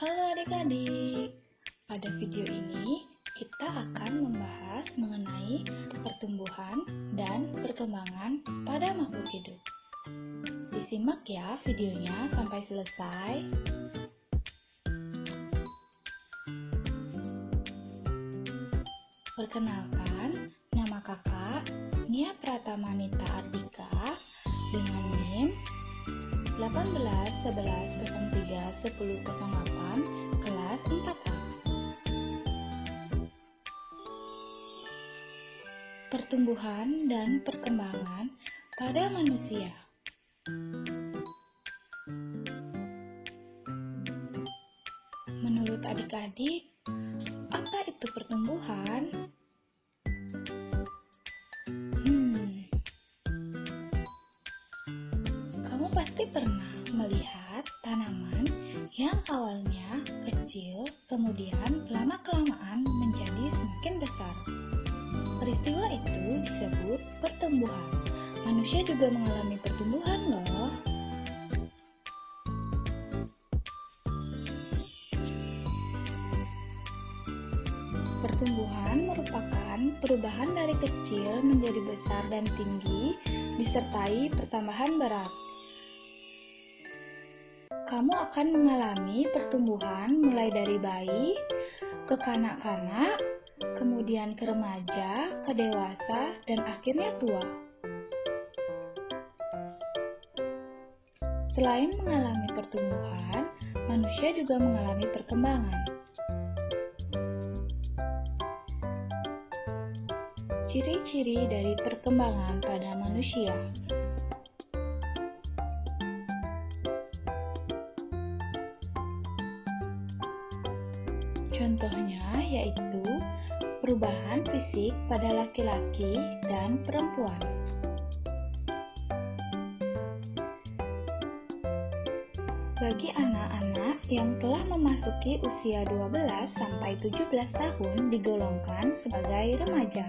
Halo adik-adik, pada video ini kita akan membahas mengenai pertumbuhan dan perkembangan pada makhluk hidup. Disimak ya videonya sampai selesai. Perkenalkan, nama kakak Nia Pratamanita Ardika dengan NIM 1811031008 kelas 4A. Pertumbuhan dan perkembangan pada manusia. Menurut adik-adik, apa itu pertumbuhan? Kamu pasti pernah melihat tanaman yang awalnya kecil, kemudian lama-kelamaan menjadi semakin besar. Peristiwa itu disebut pertumbuhan. Manusia juga mengalami pertumbuhan loh. Pertumbuhan merupakan perubahan dari kecil menjadi besar dan tinggi, disertai pertambahan berat. Kamu akan mengalami pertumbuhan mulai dari bayi, ke kanak-kanak, kemudian ke remaja, ke dewasa, dan akhirnya tua. Selain mengalami pertumbuhan, manusia juga mengalami perkembangan. Ciri-ciri dari perkembangan pada manusia. Contohnya yaitu perubahan fisik pada laki-laki dan perempuan. Bagi anak-anak yang telah memasuki usia 12 sampai 17 tahun digolongkan sebagai remaja.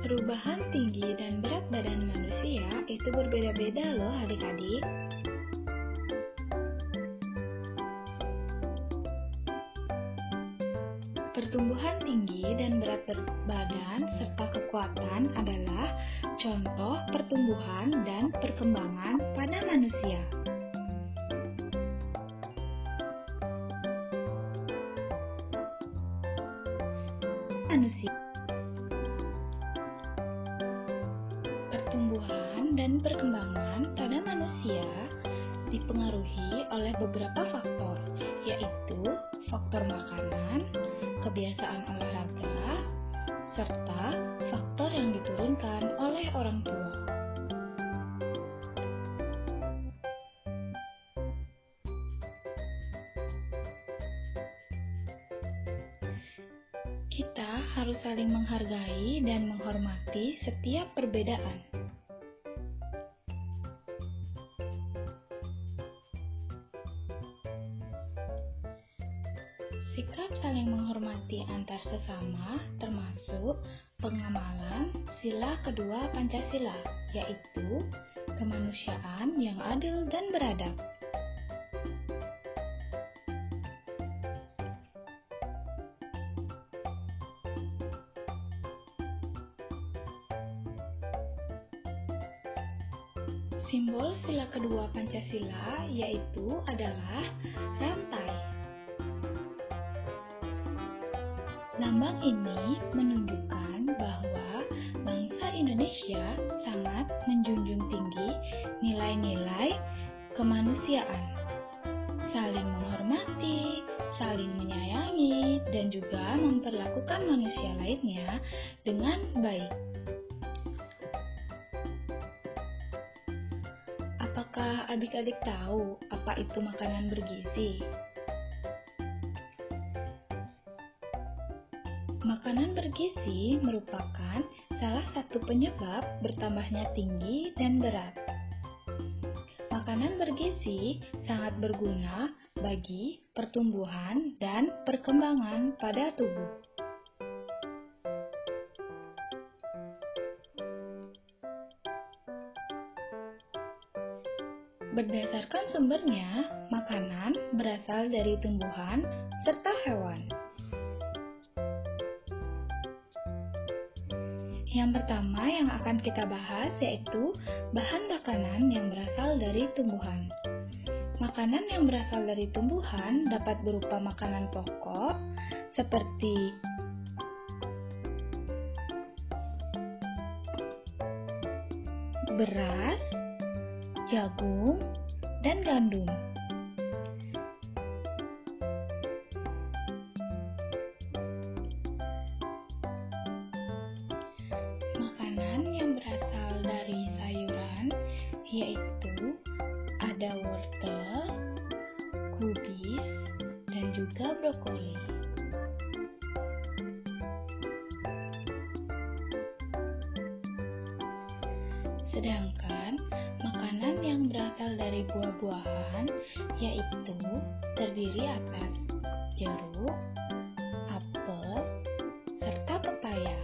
Perubahan tinggi dan berat badan manusia itu berbeda-beda loh adik-adik. Pertumbuhan tinggi dan berat badan serta kekuatan adalah contoh pertumbuhan dan perkembangan pada manusia. Pertumbuhan dan perkembangan pada manusia dipengaruhi oleh beberapa faktor, yaitu faktor makanan, kebiasaan olahraga, serta faktor yang diturunkan oleh orang tua. Kita harus saling menghargai dan menghormati setiap perbedaan. Sikap saling menghormati antar sesama termasuk pengamalan sila kedua Pancasila, yaitu kemanusiaan yang adil dan beradab. Simbol sila kedua Pancasila yaitu adalah rantai. Lambang ini menunjukkan bahwa bangsa Indonesia sangat menjunjung tinggi nilai-nilai kemanusiaan, saling menghormati, saling menyayangi, dan juga memperlakukan manusia lainnya dengan baik. Apakah adik-adik tahu apa itu makanan bergizi? Makanan bergizi merupakan salah satu penyebab bertambahnya tinggi dan berat. Makanan bergizi sangat berguna bagi pertumbuhan dan perkembangan pada tubuh. Berdasarkan sumbernya, makanan berasal dari tumbuhan serta hewan. Yang pertama yang akan kita bahas yaitu bahan makanan yang berasal dari tumbuhan. Makanan yang berasal dari tumbuhan dapat berupa makanan pokok seperti beras, jagung, dan gandum. Makanan yang berasal dari sayuran yaitu ada wortel, kubis, dan juga brokoli. Sedangkan makanan yang berasal dari buah-buahan yaitu terdiri atas jeruk, apel, serta pepaya.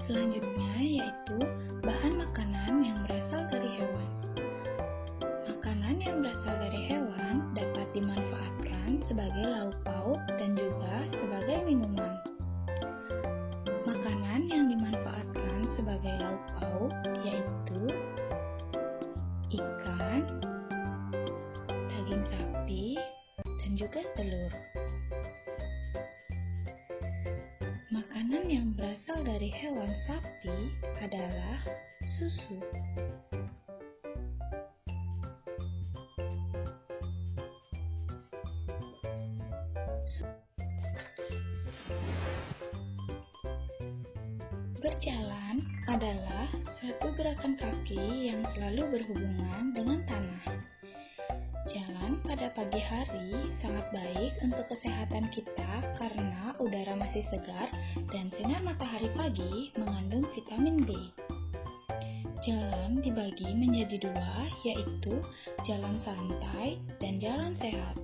Selanjutnya yaitu bahan makanan yang berasal dari hewan. Makanan yang berasal dari hewan dapat dimanfaatkan sebagai lauk pauk dan juga sebagai minuman. Makanan yang dimanfaatkan sebagai lauk pauk yaitu ikan, daging sapi, dan juga telur. Makanan yang berasal dari hewan sapi adalah susu. Berjalan adalah suatu gerakan kaki yang selalu berhubungan dengan tanah. Jalan pada pagi hari sangat baik untuk kesehatan kita karena udara masih segar dan sinar matahari pagi mengandung vitamin D. Jalan dibagi menjadi dua, yaitu jalan santai dan jalan sehat.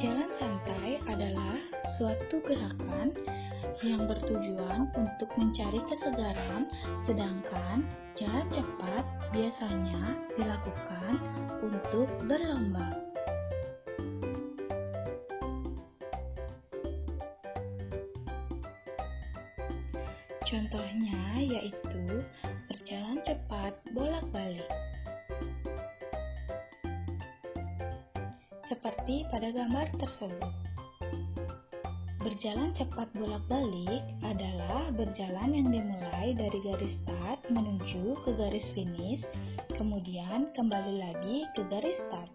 Jalan santai adalah suatu gerakan yang bertujuan untuk mencari kesegaran, sedangkan jalan cepat biasanya dilakukan untuk berlomba. Contohnya yaitu berjalan cepat bolak-balik. Seperti pada gambar tersebut. Berjalan cepat bolak-balik adalah berjalan yang dimulai dari garis start menuju ke garis finish, kemudian kembali lagi ke garis start.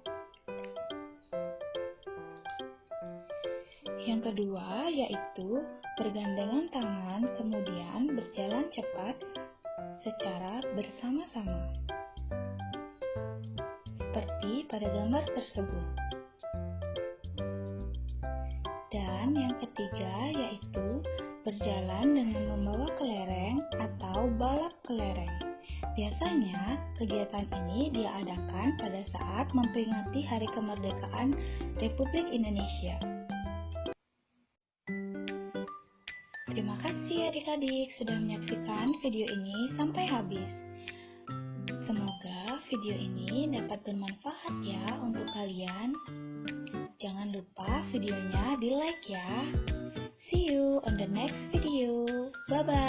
Yang kedua yaitu bergandengan tangan kemudian berjalan cepat secara bersama-sama. Seperti pada gambar tersebut. Dan yang ketiga yaitu berjalan dengan membawa kelereng atau balap kelereng. Biasanya kegiatan ini diadakan pada saat memperingati Hari Kemerdekaan Republik Indonesia. Terima kasih adik-adik sudah menyaksikan video ini sampai habis. Semoga video ini dapat bermanfaat ya untuk kalian. Jangan lupa videonya di like ya. See you on the next video. Bye-bye.